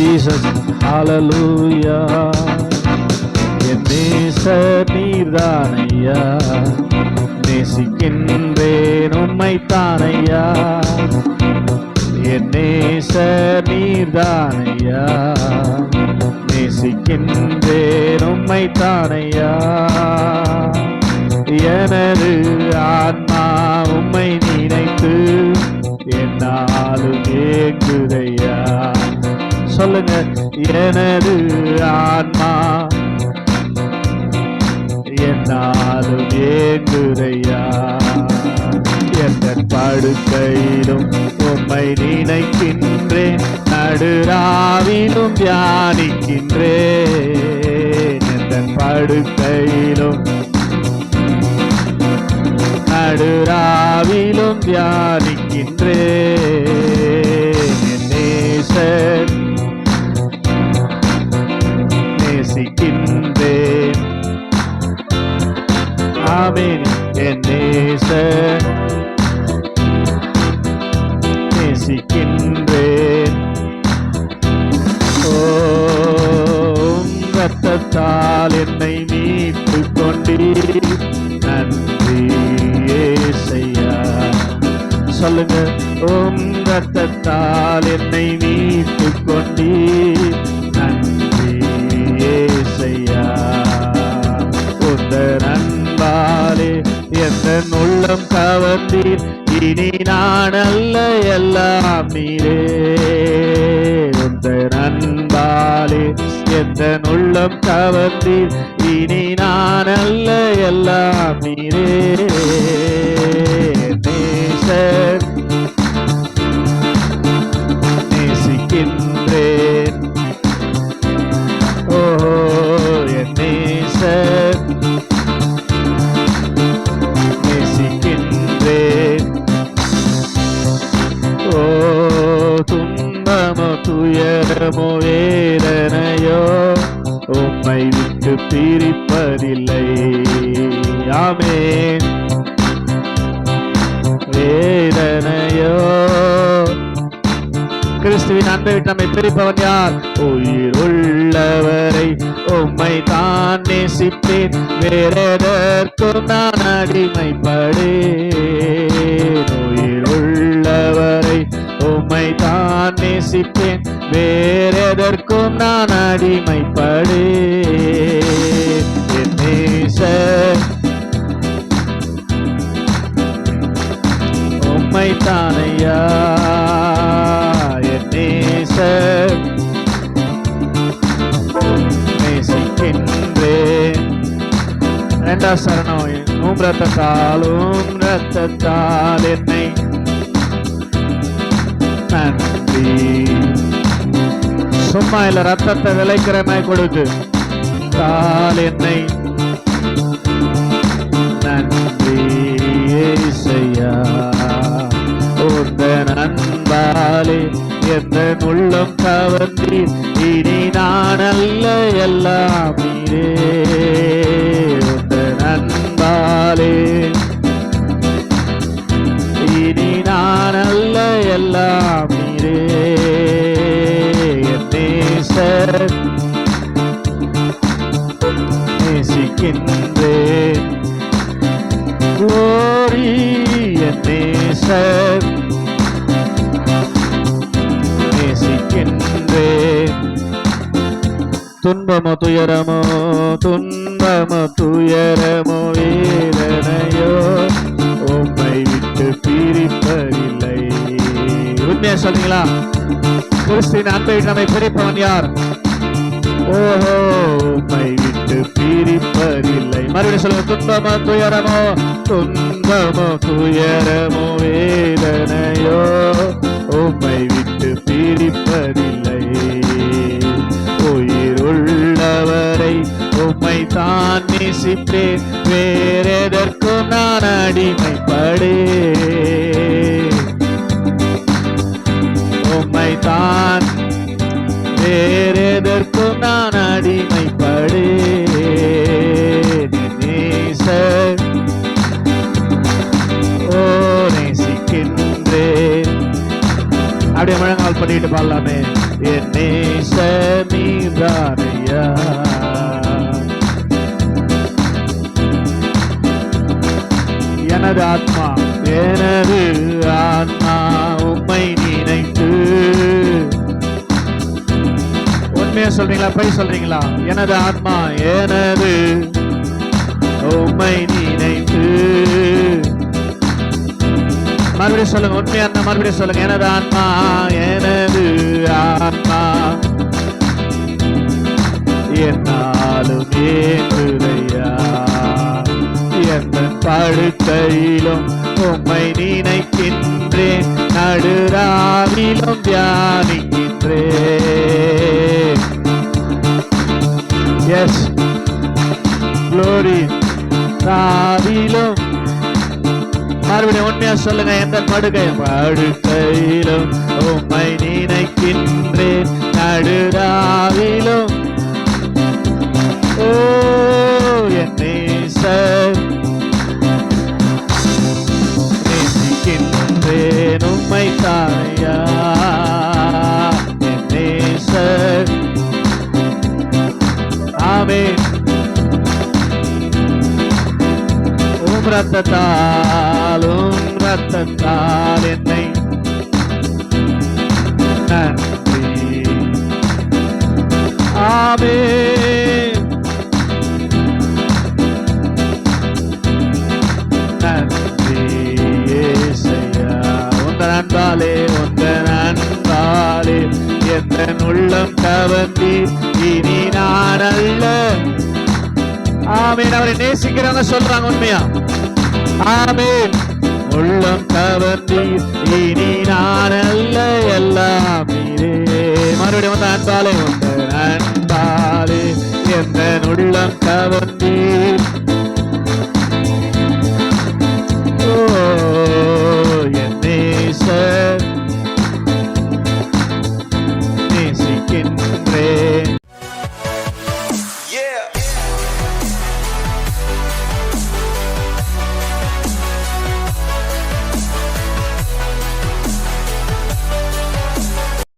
Jesus, hallelujah. என் நேசர் நீர்தானையா, நேசிக்கின்றேன் உம்மைத்தானையா. என் நேசர் நீர்தானையா, நேசிக்கின்றேன் உம்மைத்தானையா. எனது ஆன்மா உம்மை நினைத்து என்னாலும் ஏங்குதையா. சொல்லுங்க, எனது ஆன்மா என்னாலும் ஏங்குதையா. எந்த படுக்கையிலும் உம்மை நினைக்கின்றேன், நடுராவிலும் தியானிக்கின்றேன். எந்த படுக்கையிலும் நடுராவிலும் தியானிக்கின்றேன். நேசர் நேசிக்கின்றேன். ஆமென். என் நேசர் நேசிக்கின்றேன். ஓம் இரத்தத்தால் என்னை மீட்டு கொண்டீர், நன்றி ஏசையா. சொல்லுங்க, ஓம் இரத்தத்தால் என்னை மீட்டு கொண்டீர், நன்றி ஏசையா. உந்தன் அன்பாலே எந்த உள்ளம் கவர்ந்தீர், இனி நான் அல்ல எல்லாம் நீரே. உந்தன் அன்பாலே எந்த உள்ளம் கவர்ந்தீர், இனி நான் அல்ல எல்லாம் நீரே. நேசர் நேசிக்கின்றேன். ஓ என் நேசர் நேசிக்கின்றேன். ஓ துன்பமோ துயரமோ வேதனையோ உம்மை விட்டு பிரிப்பதில்லை. ஆமென். வேதனையோ கிறிஸ்துவின் அன்பை விட்டு நம்மை பிரிப்பவன் யார்? உயிர் உள்ளவரை உம்மை தான் நேசிப்பேன், வேறெதற்கும் நான் அடிமைப்படேன். உயிர் உள்ளவரை உம்மை தான் நேசிப்பேன், வேறெதற்கும் நான் அடிமைப்படேன். என் நேசர் உம்மைத்தானையா. என் நேசர் நேசிக்கின்றேன். இரண்டாம் சரணம். ரத்தத்தால் என்னை நன்றி. சும்மா இல்ல, ரத்தத்தை விளைக்கிறமாய் கொடுத்து தால் என்னை நன்றி ஏசையா. உந்தன் அன்பாலே எந்த உள்ளம் கவர்ந்தீர், இனி நான் அல்ல எல்லாம் நீரே. உந்தன் அன்பாலே இனி நான் அல்ல எல்லாம் நீரே. என் நேசர் நேசிக்கின்றேன். Glory, என் நேசர் நேசிக்கின்றேன். துன்பமோ துயரமோ வேதனையோ உம்மை விட்டு பிரிப்பதில்லை. உண்மையா சொல்றீங்களா? கிறிஸ்துவின் அன்பை நம்மை பிரிப்பவன் யார்? ஓஹோ, உம்மை விட்டு பிரிப்பதில்லை. மறுபடியும் சொல்லுங்க, துன்பமோ துயரமோ வேதனையோ உம்மை விட்டு பிரிப்பதில்லை. உயிர் உள்ளவரை உம்மை தான் நேசிப்பேன், வேறெதற்கும் நான் அடிமைப்படேன். உம்மை தான் வேறெதற்கும் நான் அடிமைப்படேன். நேசர் ஓ நேசிக்கின்றேன். அப்படியே முழங்கால் பண்ணிட்டு பாடலாமே. என் நேசர் நீதானையா, எனது ஆத்மா உம்மை நினைத்து. உண்மையா சொல்றீங்களா, போய் சொல்றீங்களா? எனது ஆத்மா உம்மை நினைத்து. மறுபடியும் சொல்லுங்க, உண்மையா இருந்தா மறுபடியும் சொல்லுங்க. எனது ஆத்மா என்னாலும் ஏங்குதையா, எந்த படுக்கையிலும் உம்மை நினைக்கின்றேன், நடுராவிலும் தியானிக்கின்றேன். S glory. ராவிலும் மறுபடியும் உண்மையா சொல்லுங்க. எந்த படுக்கையிலும் உம்மை நினைக்கின்றேன், நடுராவிலும். ஓ என் நேசர் நேசிக்கின்றேன் உம்மை தாயா, என் நேசர். ஆமென். ரத்தத்தால் என்னை நன்றி. ஆமென். நன்றி இயேசுயா. உந்தன் அன்பாலே எந்த உள்ளம் கவர்ந்தி, இனி நான் அல்ல. ஆமென். அவரை நேசிக்கிறவங்க சொல்றாங்க உண்மையா. ஆமென். உள்ளம் கவர்ந்தி, இனி நான் அல்ல, எல்லாம் நீரே. மறுபடியும் அன்பாலே எந்த உள்ளம் கவர்ந்தி,